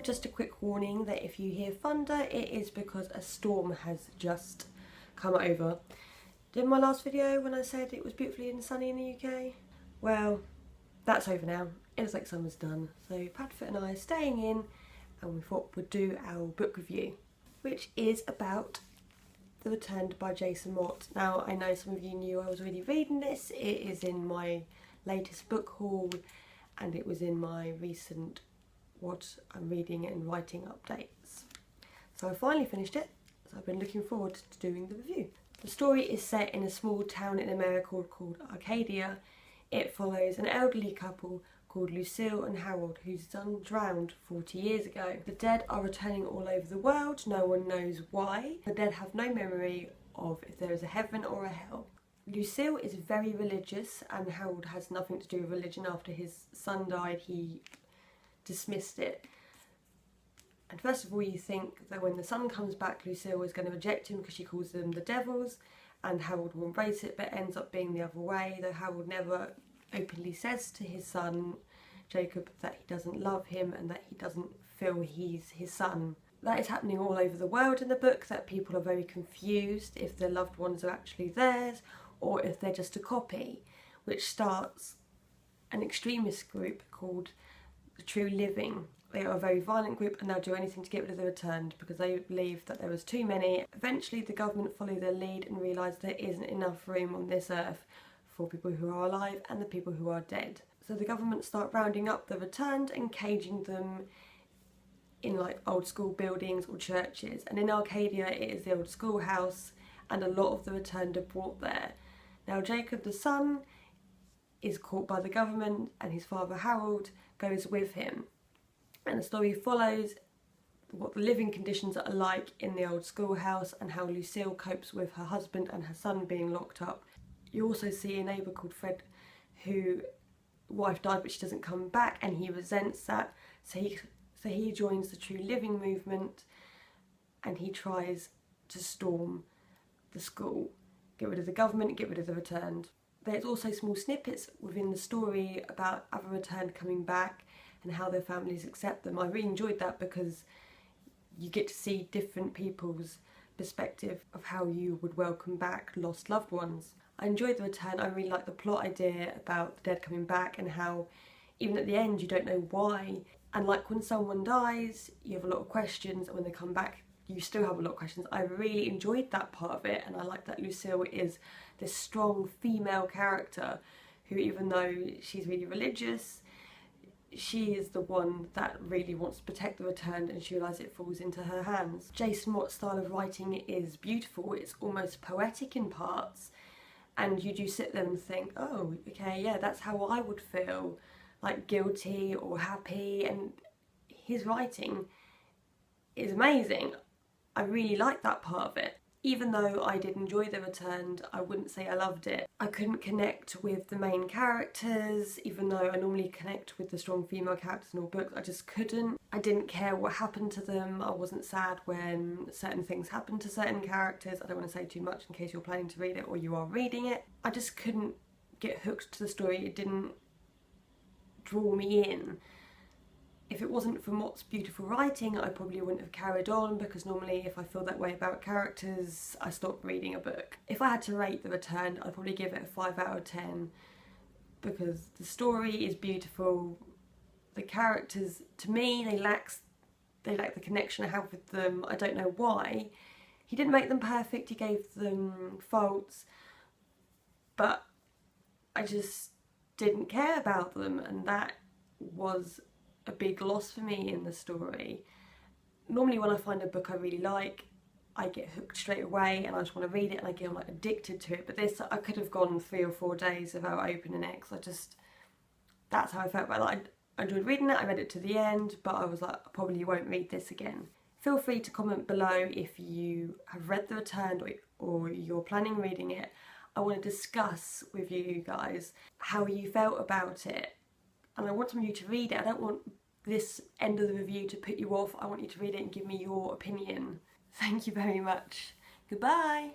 Just a quick warning that if you hear thunder, it is because a storm has just come over. Did my last video when I said it was beautifully and sunny in the UK? Well, that's over now. It looks like summer's done. So Padfoot and I are staying in and we thought we'd do our book review, which is about The Returned by Jason Mott. Now, I know some of you knew I was already reading this. It is in my latest book haul and it was in my recent what I'm reading and writing updates. So I finally finished it, so I've been looking forward to doing the review. The story is set in a small town in America called Arcadia. It follows an elderly couple called Lucille and Harold whose son drowned 40 years ago. The dead are returning all over the world, no one knows why. The dead have no memory of if there is a heaven or a hell. Lucille is very religious and Harold has nothing to do with religion. After his son died, he dismissed it. And first of all, you think that when the son comes back, Lucille is going to reject him because she calls them the devils, and Harold will embrace it, but it ends up being the other way, though Harold never openly says to his son Jacob that he doesn't love him and that he doesn't feel he's his son. That is happening all over the world in the book, that people are very confused if their loved ones are actually theirs or if they're just a copy, which starts an extremist group called The True Living. They are a very violent group and they'll do anything to get rid of the returned because they believe that there was too many. Eventually the government follow their lead and realise there isn't enough room on this earth for people who are alive and the people who are dead. So the government start rounding up the returned and caging them in like old school buildings or churches. And in Arcadia it is the old schoolhouse and a lot of the returned are brought there. Now Jacob the son is caught by the government and his father Harold goes with him. And the story follows what the living conditions are like in the old schoolhouse and how Lucille copes with her husband and her son being locked up. You also see a neighbour called Fred whose wife died but she doesn't come back and he resents that. So he joins the True Living movement and he tries to storm the school. Get rid of the government, get rid of the returned. There's also small snippets within the story about other returned coming back and how their families accept them. I really enjoyed that because you get to see different people's perspective of how you would welcome back lost loved ones. I enjoyed the return. I really like the plot idea about the dead coming back and how even at the end you don't know why. And like when someone dies, you have a lot of questions, and when they come back you still have a lot of questions. I really enjoyed that part of it, and I like that Lucille is this strong female character who, even though she's really religious, she is the one that really wants to protect the returned and she realises it falls into her hands. Jason Mott's style of writing is beautiful. It's almost poetic in parts and you do sit there and think, oh, okay, yeah, that's how I would feel, like guilty or happy, and his writing is amazing. I really like that part of it. Even though I did enjoy The Returned, I wouldn't say I loved it. I couldn't connect with the main characters, even though I normally connect with the strong female characters in all books. I just couldn't. I didn't care what happened to them. I wasn't sad when certain things happened to certain characters. I don't want to say too much in case you're planning to read it or you are reading it. I just couldn't get hooked to the story. It didn't draw me in. If it wasn't for Mott's beautiful writing, I probably wouldn't have carried on, because normally if I feel that way about characters, I stop reading a book. If I had to rate The Return, I'd probably give it a 5 out of 10 because the story is beautiful. The characters, to me, they lack the connection I have with them. I don't know why. He didn't make them perfect, he gave them faults, but I just didn't care about them, and that was a big loss for me in the story. Normally when I find a book I really like, I get hooked straight away and I just want to read it and I get like addicted to it, but this, I could have gone 3 or 4 days without opening it because that's how I felt about it. I enjoyed reading it, I read it to the end, but I was like, I probably won't read this again. Feel free to comment below if you have read The Returned or you're planning reading it. I want to discuss with you guys how you felt about it. And I want some of you to read it. I don't want this end of the review to put you off. I want you to read it and give me your opinion. Thank you very much. Goodbye.